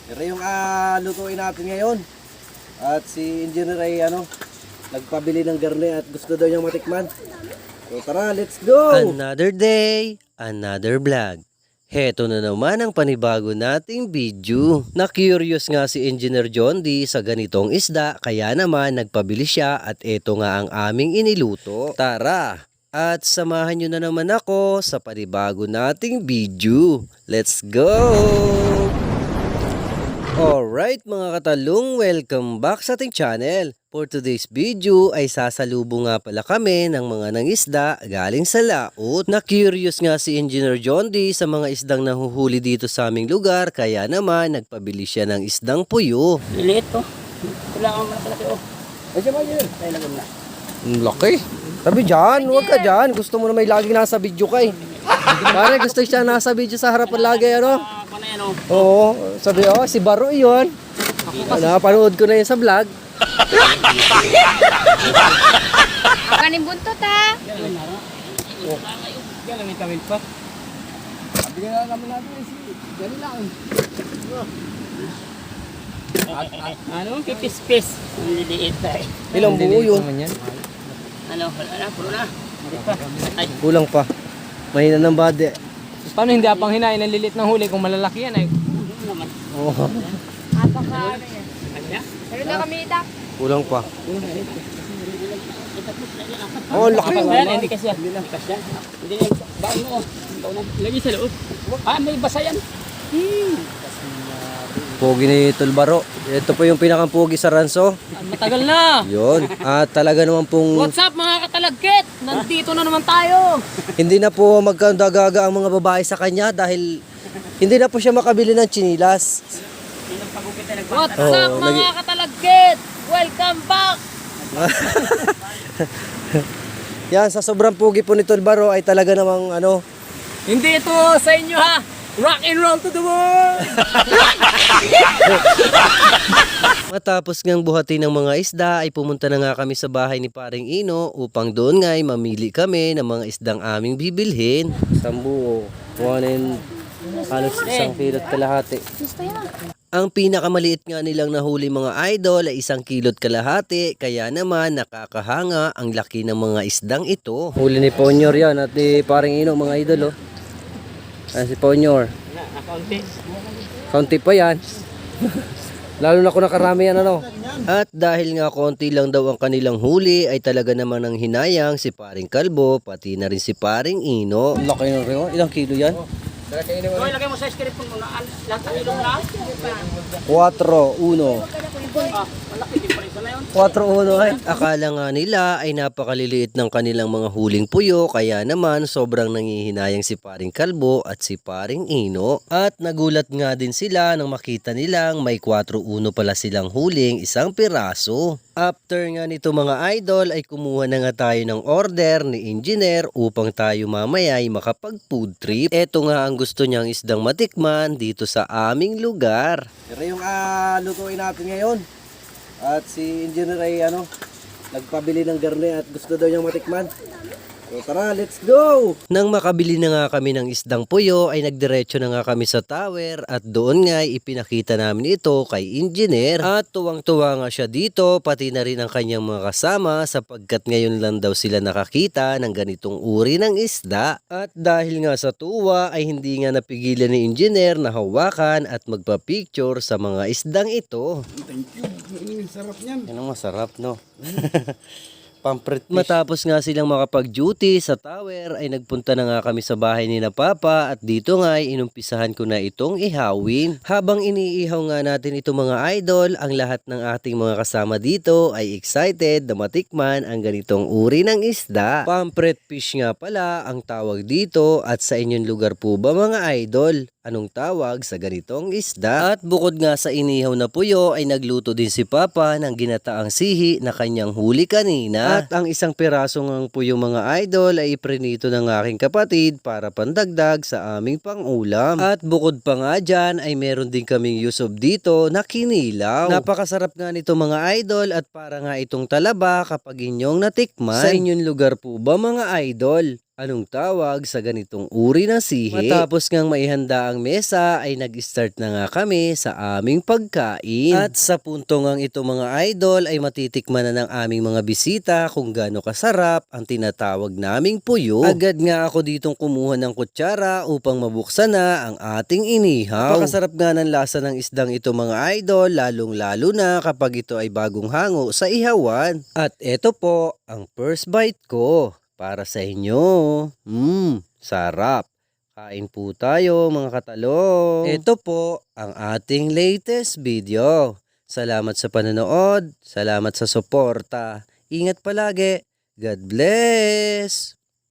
Pero yung lutuin natin ngayon. At si Engineer ay nagpabili ng garne at gusto daw niyang matikman. So tara, let's go! Another day, another vlog. Heto na naman ang panibago nating video. Na-curious nga si Engineer John D sa ganitong isda, kaya naman nagpabili siya at eto nga ang aming iniluto. Tara! At samahan nyo na naman ako sa panibago nating video. Let's go! Alright mga katalong, welcome back sa ating channel. For today's video ay sasalubong nga pala kami ng mga nangisda galing sa laot. Na-curious nga si Engineer John D sa mga isdang nahuhuli dito sa aming lugar, kaya naman nagpabili siya ng isdang puyo. Liliit to. Wala kang malaki oh. Ay siya ba yun? Tayo lagyan na. Laki. Sabi dyan, huwag ka dyan. Gusto mo na may laging nasa video ka eh. Pare, gusto siya nasa video sa harapan lagi Panay ano? Oo, sabi si Baro yun. Napanood ko na yun sa vlog. Galing buntot ha. Yan na. Yan lang itawid pa. Sabi nga naman natin si Dali lang. Ano? Pipis-pis. Liliit tayo. Ilang buo yun? Ano? Wala na. Puro na. Ay. Kulang pa. Mahina ng bade. Paano hindi apang hinain ang lilit ng huli kung malalaki yan ay? Naman. Oo. Apaka ano yan. Kanya? Pero na kami itak. Kulang pa. Oh, laki. Ayan, hindi kasi yan. Hindi kasi yan. Hindi yan. Baon mo. Lagi sa loob. May basa yan. Pogi ni Tulbaro. Ito po yung pinakapogi sa Ranso. Matagal na! Yun. At talaga naman pong What's up mga katalagkit? Nandito na naman tayo! hindi na po magkandagaga ang mga babae sa kanya dahil hindi na po siya makabili ng chinilas. What's Oo, up mga katalagkit? Welcome back! Yan, sa sobrang pogi po ni Tulbaro ay talaga namang Hindi ito sa inyo ha! Rock and roll to the world! Matapos ngang buhatin ng mga isda ay pumunta na nga kami sa bahay ni Paring Ino upang doon nga ay mamili kami ng mga isdang aming bibilhin. sambuo. Kuhanin halos isang kilot kalahati. Ang pinakamaliit nga nilang nahuli mga idol ay 1 kilot kalahati, kaya naman nakakahanga ang laki ng mga isdang ito. Huli ni Ponyor yan at ni Paring Ino mga idol. Si Ponyor. Nakaunti. Kaunti pa yan. Lalo na kung nakarami yan At dahil nga konti lang daw ang kanilang huli ay talaga naman ang hinayang si Paring Kalbo pati na rin si Paring Ino. Laki na rin. Ilang kilo yan? Hoy, lagay mo sa script mo na. Lahat ng ilong na. 4, 1. Malaki din pa rin sana yun. 4-1 ay. Akala nga nila ay napakaliliit ng kanilang mga huling puyo, kaya naman sobrang nangihinayang si Paring Kalbo at si Paring Ino. At nagulat nga din sila nang makita nilang may 4-1 pala silang huling 1 piraso. After nga nito mga idol ay kumuha na nga tayo ng order ni Engineer upang tayo mamaya ay makapag food trip. Ito nga ang gusto niyang isdang matikman dito sa aming lugar. Pero yung lutuin natin ngayon. At si Engineer ay nagpabili ng garne at gusto daw niyang matikman. So tara, let's go! Nang makabili na nga kami ng isdang puyo ay nagdiretso na nga kami sa tower at doon nga ipinakita namin ito kay Engineer. At tuwang-tuwa nga siya dito pati na rin ang kanyang mga kasama sapagkat ngayon lang daw sila nakakita ng ganitong uri ng isda. At dahil nga sa tuwa ay hindi nga napigilan ni Engineer na hawakan at magpa-picture sa mga isdang ito. Thank you. Sarap niyan. Yan ang masarap, no? Pampret fish. Matapos nga silang makapag-duty sa tower ay nagpunta na nga kami sa bahay ni na Papa at dito nga ay inumpisahan ko na itong ihawin. Habang iniihaw nga natin ito mga idol, ang lahat ng ating mga kasama dito ay excited na matikman ang ganitong uri ng isda. Pampret fish nga pala ang tawag dito, at sa inyong lugar po ba mga idol? Anong tawag sa ganitong isda? At bukod nga sa inihaw na puyo ay nagluto din si Papa ng ginataang sihi na kanyang huli kanina. At ang 1 piraso ng puyo mga idol ay iprinito ng aking kapatid para pandagdag sa aming pangulam. At bukod pa nga dyan ay meron din kaming yusob dito na kinilaw. Napakasarap nga nito mga idol at para nga itong talaba kapag inyong natikman. Sa inyong lugar po ba mga idol? Anong tawag sa ganitong uri ng sihi? Matapos ngang maihanda ang mesa ay nag-start na nga kami sa aming pagkain. At sa punto ngang ito mga idol ay matitikman na ng aming mga bisita kung gaano kasarap ang tinatawag naming puyo. Agad nga ako ditong kumuha ng kutsara upang mabuksan na ang ating inihaw. Napakasarap nga ng lasa ng isdang ito mga idol, lalong lalo na kapag ito ay bagong hango sa ihawan. At ito po ang first bite ko. Para sa inyo. Sarap. Kain po tayo mga katalong. Ito po ang ating latest video. Salamat sa panonood. Salamat sa suporta. Ingat palagi. God bless.